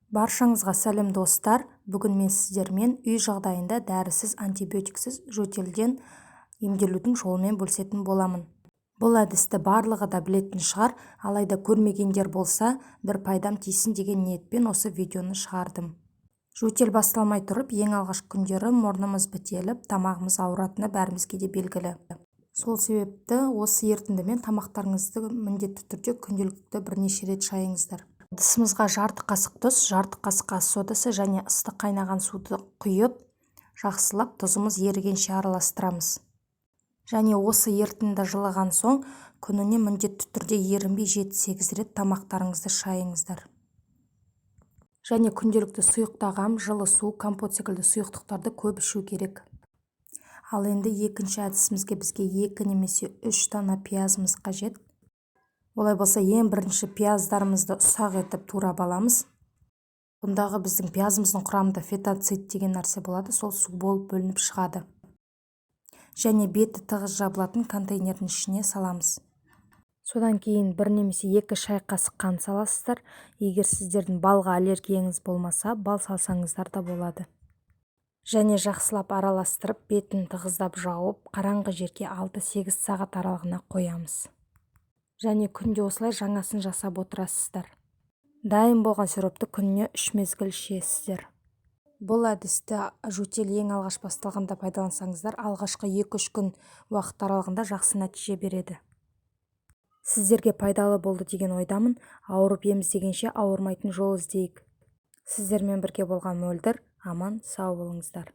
Баршаңызға сәлем достар. Бүгін мен сіздермен үй жағдайында дәрісіз, антибиотиксіз жөтелден емделудің жолымен бөлісетін боламын. Бұл әдісті барлығы да білетін шығар, алайда көрмегендер болса, бір пайдам тисін деген ниетпен осы видеоны шығардым. Жөтел басталмай тұрып, ең алғашқы күндері мұрнымыз бітеліп, тамағымыз ауыратыны бәрімізге де белгілі. Сол себепті осы ерітіндімен тамақтарыңызды міндетті түрде күнделікті бірнеше рет шайыңыздар. Ыдысымызға жарты қасық тұз, жарты қасық ас содасы және ыстық қайнаған суды құйып, жақсылап тұзымыз ерігенше араластырамыз. Және осы ерітінді жылыған соң, күніне міндетті түрде ерінбей 7-8 рет тамақтарыңызды шайыңыздар. Және күнделікті сұйық тағам, жылы су, компот секілді сұйықтықтарды көп ішу керек. Ал енді екінші әдісімізге бізге 2 немесе 3 дана пиязымыз қажет. Олай болса, ең бірінші пияздарымызды ұсақ етіп турап аламыз. Бұндағы біздің пиязымыздың құрамында фетоцит деген нәрсе болады, сол су болып бөлініп шығады. Және беті тығыз жабылатын контейнердің ішіне саламыз. Содан кейін 1 немесе 2 шай қасық қант саласыздар. Егер сіздердің балға аллергияңыз болмаса, бал салсаңыздар да болады. Және жақсылап араластырып, бетін тығыздап жауып, қараңғы жерге 6-8 сағат аралығына қоямыз. Және күнде осылай жаңасын жасап отырасыздар. Дайын болған сиропты күніне 3 мезгіл ішесіздер. Бұл әдісті жөтел ең алғаш басталғанда пайдалансаңыздар, алғашқы 2-3 күн уақыт аралығында жақсы нәтиже береді. Сіздерге пайдалы болды деген ойдамын. Ауырып ем іздегенше ауырмайтын жол іздейік. Сіздермен бірге болған Мөлдір. Аман, сау болыңыздар.